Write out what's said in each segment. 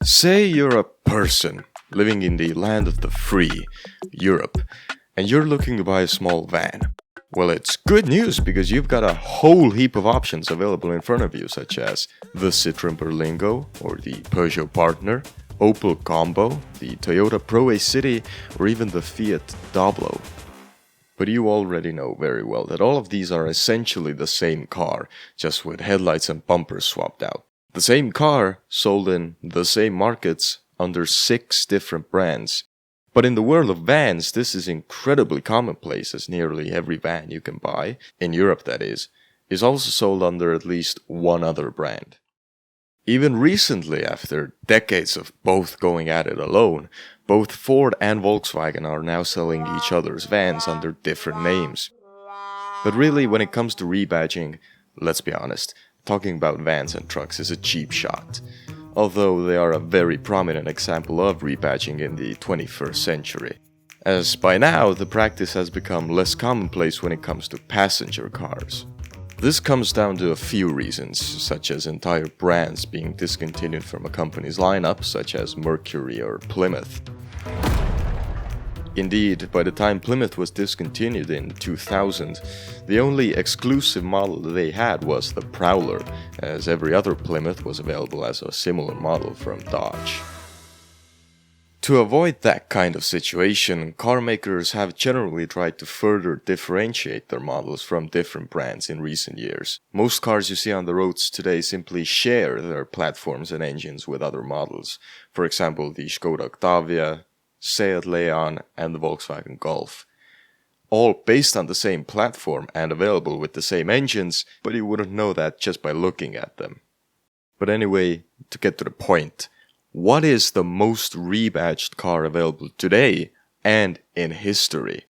Say you're a person living in the land of the free, Europe, and you're looking to buy a small van. Well, it's good news because you've got a whole heap of options available in front of you, such as the Citroën Berlingo or the Peugeot Partner, Opel Combo, the Toyota ProAce City, or even the Fiat Doblo. But you already know very well that all of these are essentially the same car, just with headlights and bumpers swapped out. The same car sold in the same markets under 6 different brands. But in the world of vans, this is incredibly commonplace, as nearly every van you can buy, in Europe that is also sold under at least one other brand. Even recently, after decades of both going at it alone, both Ford and Volkswagen are now selling each other's vans under different names. But really, when it comes to rebadging, let's be honest, talking about vans and trucks is a cheap shot. Although they are a very prominent example of rebadging in the 21st century, as by now the practice has become less commonplace when it comes to passenger cars. This comes down to a few reasons, such as entire brands being discontinued from a company's lineup, such as Mercury or Plymouth. Indeed, by the time Plymouth was discontinued in 2000, the only exclusive model they had was the Prowler, as every other Plymouth was available as a similar model from Dodge. To avoid that kind of situation, car makers have generally tried to further differentiate their models from different brands in recent years. Most cars you see on the roads today simply share their platforms and engines with other models. For example, the Skoda Octavia, Seat Leon, and the Volkswagen Golf. All based on the same platform and available with the same engines, but you wouldn't know that just by looking at them. But anyway, to get to the point, what is the most rebadged car available today and in history?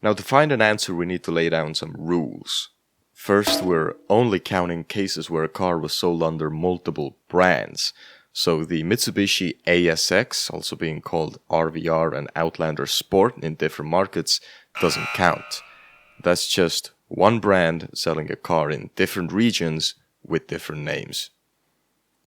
Now, to find an answer, we need to lay down some rules. First, we're only counting cases where a car was sold under multiple brands. So the Mitsubishi ASX, also being called RVR and Outlander Sport in different markets, doesn't count. That's just one brand selling a car in different regions with different names.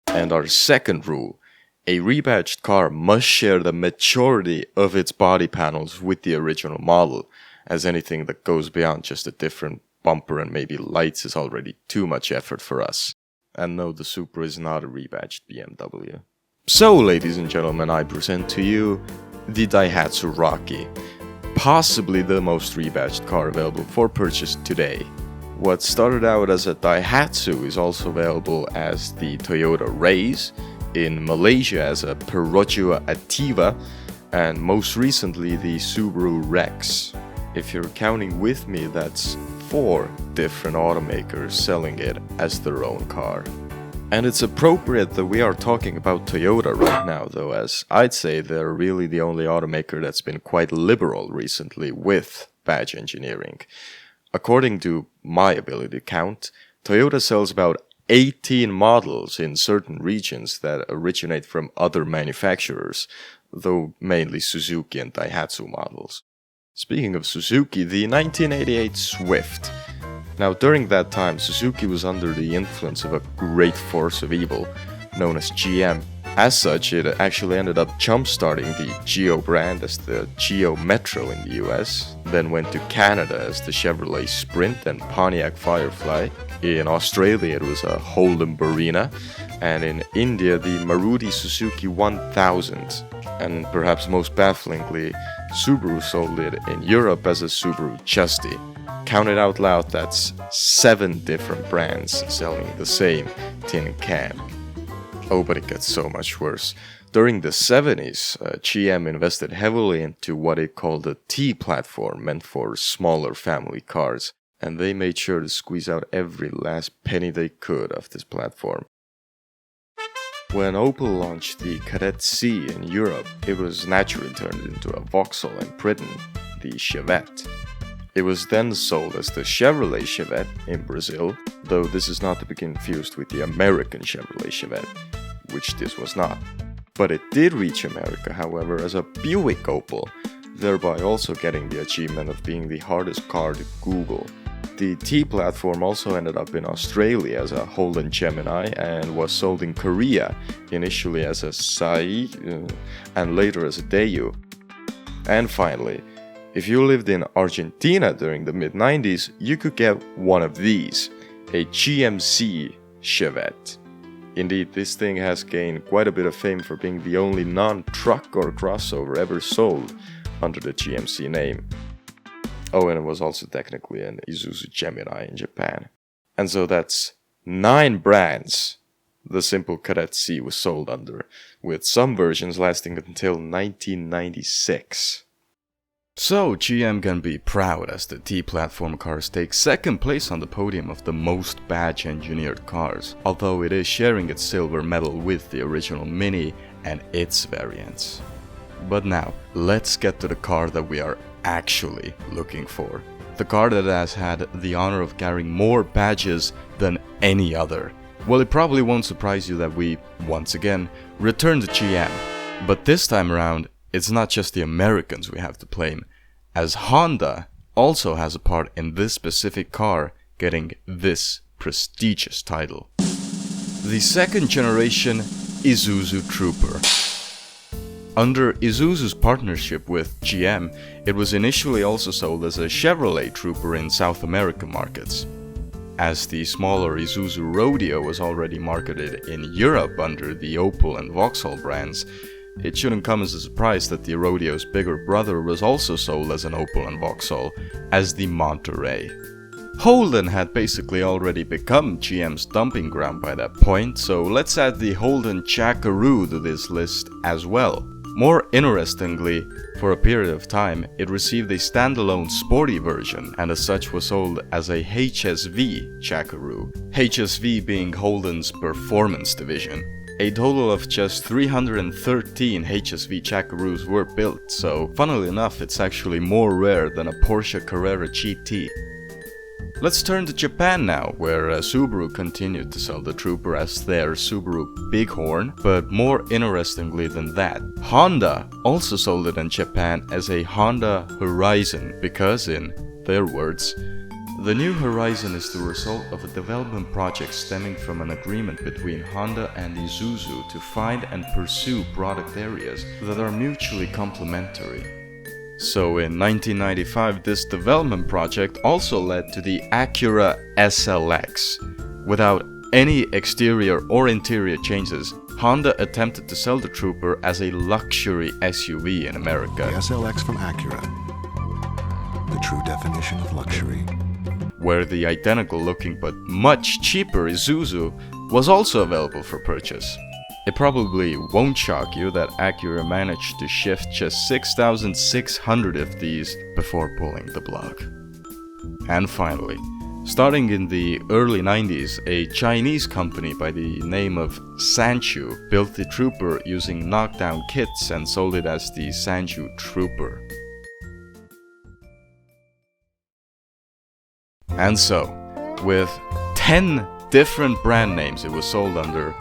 And our second rule, a rebadged car must share the majority of its body panels with the original model, as anything that goes beyond just a different bumper and maybe lights is already too much effort for us. And no, the Supra is not a rebadged BMW. So, ladies and gentlemen, I present to you the Daihatsu Rocky, possibly the most rebadged car available for purchase today. What started out as a Daihatsu is also available as the Toyota Raze, in Malaysia as a Perodua Ativa, and most recently the Subaru Rex. If you're counting with me, that's 4 different automakers selling it as their own car. And it's appropriate that we are talking about Toyota right now, though, as I'd say they're really the only automaker that's been quite liberal recently with badge engineering. According to my ability to count, Toyota sells about 18 models in certain regions that originate from other manufacturers, though mainly Suzuki and Daihatsu models. Speaking of Suzuki, the 1988 Swift. Now, during that time, Suzuki was under the influence of a great force of evil, known as GM. As such, it actually ended up jump-starting the Geo brand as the Geo Metro in the US, then went to Canada as the Chevrolet Sprint and Pontiac Firefly. In Australia, it was a Holden Barina, and in India, the Maruti Suzuki 1000. And perhaps most bafflingly, Subaru sold it in Europe as a Subaru Justy. Counted out loud, that's 7 different brands selling the same tin can. Oh, but it gets so much worse. During the 70s, GM invested heavily into what it called a T platform meant for smaller family cars, and they made sure to squeeze out every last penny they could of this platform. When Opel launched the Kadett C in Europe, it was naturally turned into a Vauxhall in Britain, the Chevette. It was then sold as the Chevrolet Chevette in Brazil, though this is not to be confused with the American Chevrolet Chevette, which this was not. But it did reach America, however, as a Buick Opel, thereby also getting the achievement of being the hardest car to Google. The T platform also ended up in Australia as a Holden Gemini and was sold in Korea, initially as a Sai and later as a Daewoo. And finally, if you lived in Argentina during the mid-90s, you could get one of these, a GMC Chevette. Indeed, this thing has gained quite a bit of fame for being the only non-truck or crossover ever sold under the GMC name. Oh, and it was also technically an Isuzu Gemini in Japan. And so that's 9 brands the Simple Cadet C was sold under, with some versions lasting until 1996. So GM can be proud as the T-platform cars take second place on the podium of the most badge-engineered cars, although it is sharing its silver medal with the original Mini and its variants. But now, let's get to the car that we are actually looking for. The car that has had the honor of carrying more badges than any other. Well, it probably won't surprise you that we, once again, return to GM. But this time around, it's not just the Americans we have to blame, as Honda also has a part in this specific car getting this prestigious title. The second generation Isuzu Trooper. Under Isuzu's partnership with GM, it was initially also sold as a Chevrolet Trooper in South American markets. As the smaller Isuzu Rodeo was already marketed in Europe under the Opel and Vauxhall brands, it shouldn't come as a surprise that the Rodeo's bigger brother was also sold as an Opel and Vauxhall, as the Monterey. Holden had basically already become GM's dumping ground by that point, so let's add the Holden Jackaroo to this list as well. More interestingly, for a period of time, it received a standalone sporty version and as such was sold as a HSV Jackaroo, HSV being Holden's performance division. A total of just 313 HSV Jackaroos were built, so funnily enough it's actually more rare than a Porsche Carrera GT. Let's turn to Japan now, where Subaru continued to sell the Trooper as their Subaru Bighorn, but more interestingly than that, Honda also sold it in Japan as a Honda Horizon, because in their words, the new Horizon is the result of a development project stemming from an agreement between Honda and Isuzu to find and pursue product areas that are mutually complementary. So in 1995, this development project also led to the Acura SLX. Without any exterior or interior changes, Honda attempted to sell the Trooper as a luxury SUV in America. The SLX from Acura, the true definition of luxury. Where the identical looking but much cheaper Isuzu was also available for purchase. It probably won't shock you that Acura managed to shift just 6,600 of these before pulling the plug. And finally, starting in the early 90s, a Chinese company by the name of Sanchu built the Trooper using knockdown kits and sold it as the Sanchu Trooper. And so, with 10 different brand names it was sold under,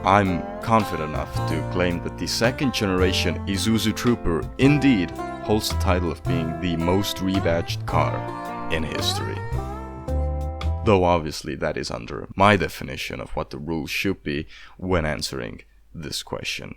I'm confident enough to claim that the second generation Isuzu Trooper indeed holds the title of being the most rebadged car in history. Though obviously that is under my definition of what the rules should be when answering this question.